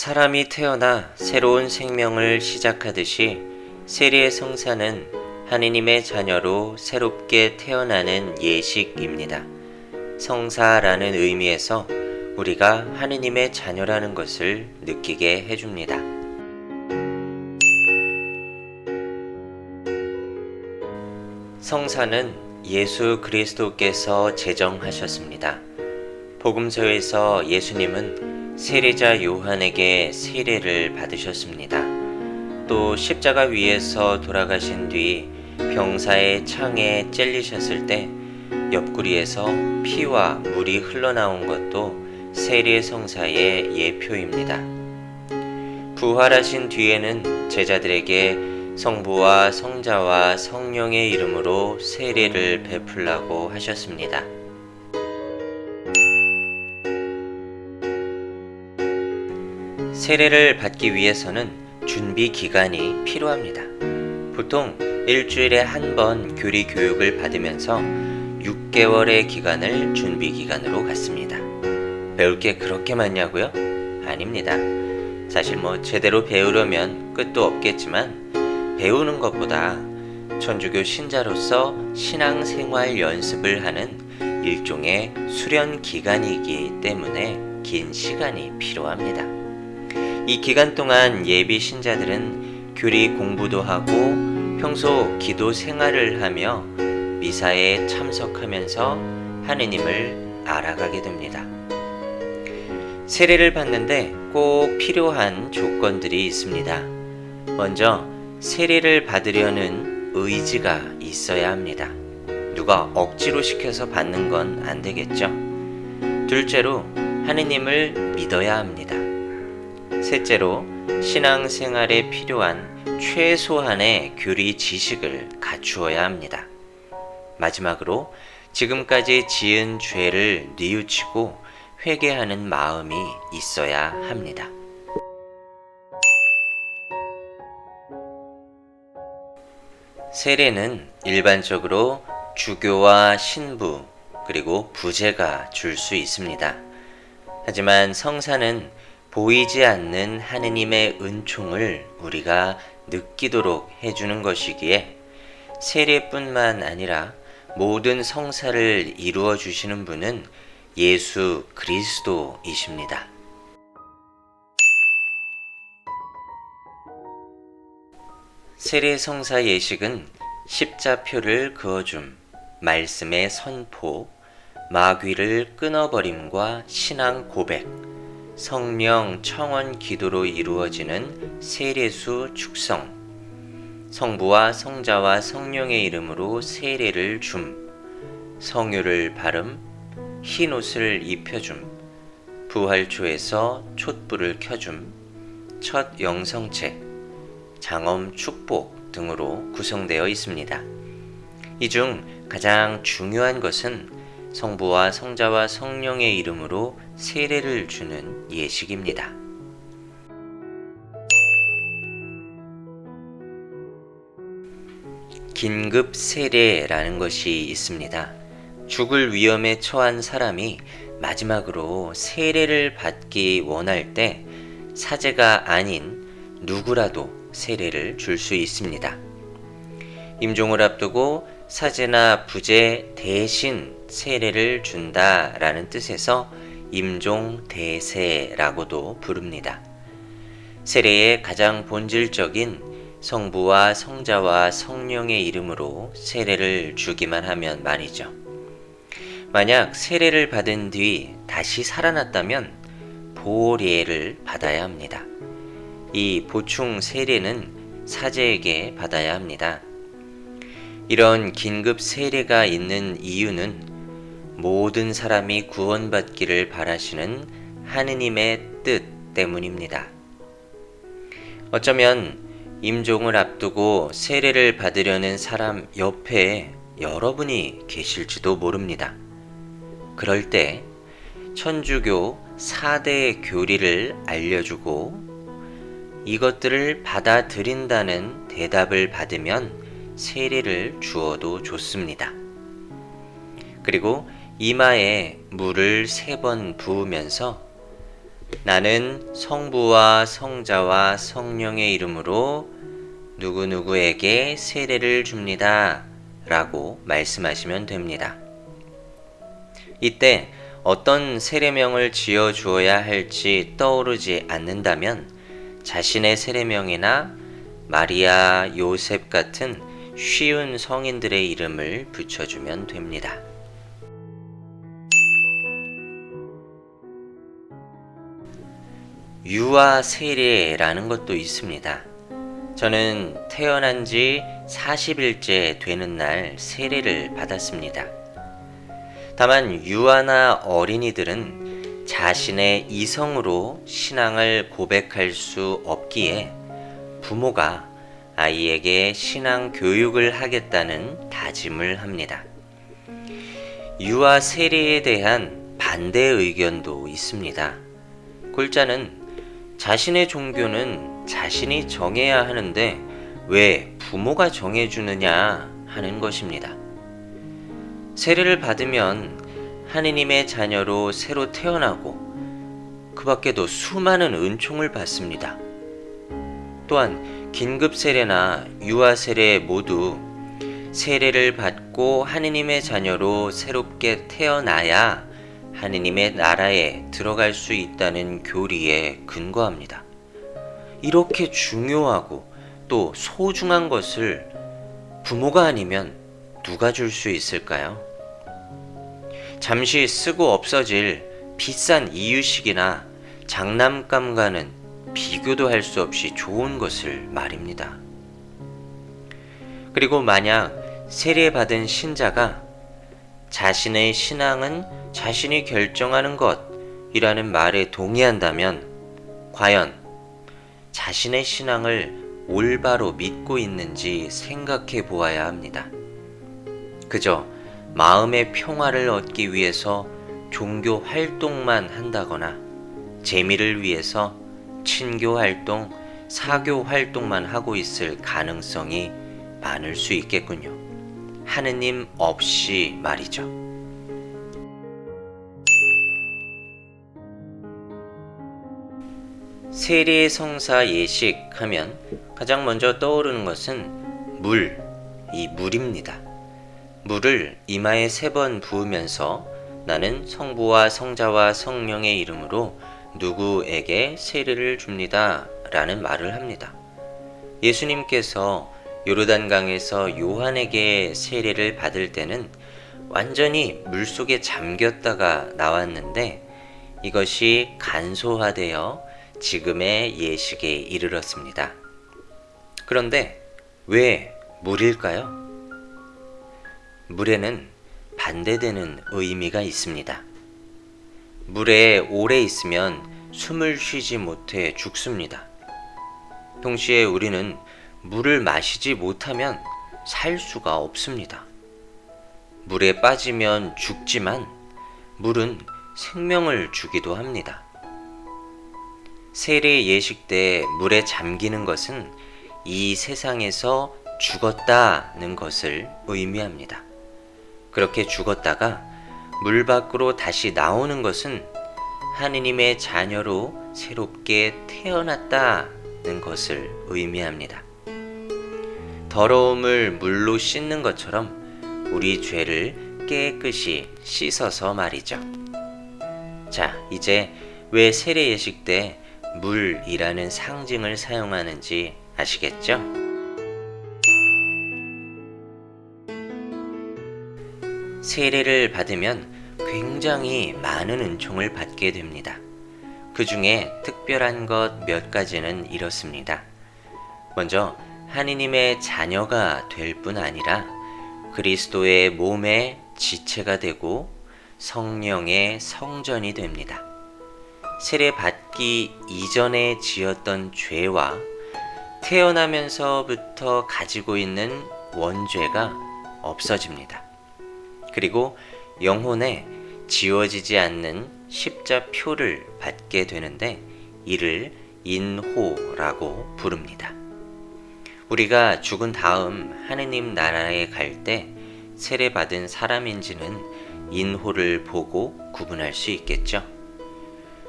사람이 태어나 새로운 생명을 시작하듯이 세리의 성사는 하느님의 자녀로 새롭게 태어나는 예식입니다. 성사라는 의미에서 우리가 하느님의 자녀라는 것을 느끼게 해줍니다. 성사는 예수 그리스도께서 제정하셨습니다. 복음서에서 예수님은 세례자 요한에게 세례를 받으셨습니다. 또 십자가 위에서 돌아가신 뒤 병사의 창에 찔리셨을 때 옆구리에서 피와 물이 흘러나온 것도 세례 성사의 예표입니다. 부활하신 뒤에는 제자들에게 성부와 성자와 성령의 이름으로 세례를 베풀라고 하셨습니다. 세례를 받기 위해서는 준비 기간이 필요합니다. 보통 일주일에 한 번 교리 교육을 받으면서 6개월의 기간을 준비 기간으로 갖습니다. 배울 게 그렇게 많냐고요? 아닙니다. 사실 제대로 배우려면 끝도 없겠지만 배우는 것보다 천주교 신자로서 신앙생활 연습을 하는 일종의 수련 기간이기 때문에 긴 시간이 필요합니다. 이 기간 동안 예비 신자들은 교리 공부도 하고 평소 기도 생활을 하며 미사에 참석하면서 하느님을 알아가게 됩니다. 세례를 받는데 꼭 필요한 조건들이 있습니다. 먼저 세례를 받으려는 의지가 있어야 합니다. 누가 억지로 시켜서 받는 건 안 되겠죠. 둘째로 하느님을 믿어야 합니다. 셋째로 신앙생활에 필요한 최소한의 교리 지식을 갖추어야 합니다. 마지막으로 지금까지 지은 죄를 뉘우치고 회개하는 마음이 있어야 합니다. 세례는 일반적으로 주교와 신부 그리고 부제가 줄 수 있습니다. 하지만 성사는 보이지 않는 하느님의 은총을 우리가 느끼도록 해주는 것이기에 세례뿐만 아니라 모든 성사를 이루어 주시는 분은 예수 그리스도이십니다. 세례 성사 예식은 십자표를 그어줌, 말씀의 선포, 마귀를 끊어버림과 신앙 고백, 성령 청원 기도로 이루어지는 세례수 축성, 성부와 성자와 성령의 이름으로 세례를 줌, 성유를 바름, 흰 옷을 입혀줌, 부활초에서 촛불을 켜줌, 첫 영성책, 장엄 축복 등으로 구성되어 있습니다. 이 중 가장 중요한 것은 성부와 성자와 성령의 이름으로 세례를 주는 예식입니다. 긴급 세례라는 것이 있습니다. 죽을 위험에 처한 사람이 마지막으로 세례를 받기 원할 때 사제가 아닌 누구라도 세례를 줄 수 있습니다. 임종을 앞두고 사제나 부제 대신 세례를 준다라는 뜻에서 임종대세라고도 부릅니다. 세례의 가장 본질적인 성부와 성자와 성령의 이름으로 세례를 주기만 하면 말이죠. 만약 세례를 받은 뒤 다시 살아났다면 보례를 받아야 합니다. 이 보충 세례는 사제에게 받아야 합니다. 이런 긴급 세례가 있는 이유는 모든 사람이 구원받기를 바라시는 하느님의 뜻 때문입니다. 어쩌면 임종을 앞두고 세례를 받으려는 사람 옆에 여러분이 계실지도 모릅니다. 그럴 때 천주교 4대 교리를 알려주고 이것들을 받아들인다는 대답을 받으면 세례를 주어도 좋습니다. 그리고 이마에 물을 3번 부으면서 나는 성부와 성자와 성령의 이름으로 누구누구에게 세례를 줍니다. 라고 말씀하시면 됩니다. 이때 어떤 세례명을 지어 주어야 할지 떠오르지 않는다면 자신의 세례명이나 마리아, 요셉 같은 쉬운 성인들의 이름을 붙여주면 됩니다. 유아 세례라는 것도 있습니다. 저는 태어난 지 40일째 되는 날 세례를 받았습니다. 다만 유아나 어린이들은 자신의 이성으로 신앙을 고백할 수 없기에 부모가 아이에게 신앙 교육을 하겠다는 다짐을 합니다. 유아 세례에 대한 반대 의견도 있습니다. 골자는 자신의 종교는 자신이 정해야 하는데 왜 부모가 정해주느냐 하는 것입니다. 세례를 받으면 하느님의 자녀로 새로 태어나고 그 밖에도 수많은 은총을 받습니다. 또한 긴급 세례나 유아 세례 모두 세례를 받고 하느님의 자녀로 새롭게 태어나야 하느님의 나라에 들어갈 수 있다는 교리에 근거합니다. 이렇게 중요하고 또 소중한 것을 부모가 아니면 누가 줄 수 있을까요? 잠시 쓰고 없어질 비싼 이유식이나 장난감과는 비교도 할 수 없이 좋은 것을 말입니다. 그리고 만약 세례받은 신자가 자신의 신앙은 자신이 결정하는 것이라는 말에 동의한다면 과연 자신의 신앙을 올바로 믿고 있는지 생각해 보아야 합니다. 그저 마음의 평화를 얻기 위해서 종교 활동만 한다거나 재미를 위해서 친교 활동, 사교 활동만 하고 있을 가능성이 많을 수 있겠군요. 하느님 없이 말이죠. 세례 성사 예식 하면 가장 먼저 떠오르는 것은 이 물입니다. 물을 이마에 3번 부으면서 나는 성부와 성자와 성령의 이름으로 누구에게 세례를 줍니다. 라는 말을 합니다. 예수님께서 요르단강에서 요한에게 세례를 받을 때는 완전히 물속에 잠겼다가 나왔는데 이것이 간소화되어 지금의 예식에 이르렀습니다. 그런데 왜 물일까요? 물에는 반대되는 의미가 있습니다. 물에 오래 있으면 숨을 쉬지 못해 죽습니다. 동시에 우리는 물을 마시지 못하면 살 수가 없습니다. 물에 빠지면 죽지만 물은 생명을 주기도 합니다. 세례 예식 때 물에 잠기는 것은 이 세상에서 죽었다는 것을 의미합니다. 그렇게 죽었다가 물 밖으로 다시 나오는 것은 하느님의 자녀로 새롭게 태어났다는 것을 의미합니다. 더러움을 물로 씻는 것처럼 우리 죄를 깨끗이 씻어서 말이죠. 자, 이제 왜 세례 예식 때 물이라는 상징을 사용하는지 아시겠죠? 세례를 받으면 굉장히 많은 은총을 받게 됩니다. 그 중에 특별한 것 몇 가지는 이렇습니다. 먼저 하느님의 자녀가 될 뿐 아니라 그리스도의 몸의 지체가 되고 성령의 성전이 됩니다. 세례 받기 이전에 지었던 죄와 태어나면서부터 가지고 있는 원죄가 없어집니다. 그리고 영혼에 지워지지 않는 십자표를 받게 되는데 이를 인호라고 부릅니다. 우리가 죽은 다음 하느님 나라에 갈 때 세례받은 사람인지는 인호를 보고 구분할 수 있겠죠.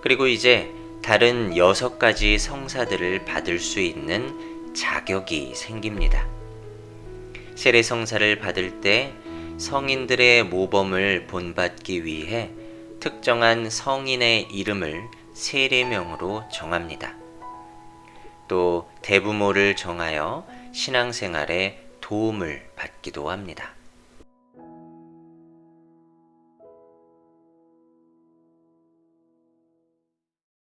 그리고 이제 다른 6가지 성사들을 받을 수 있는 자격이 생깁니다. 세례성사를 받을 때 성인들의 모범을 본받기 위해 특정한 성인의 이름을 세례명으로 정합니다. 또 대부모를 정하여 신앙생활에 도움을 받기도 합니다.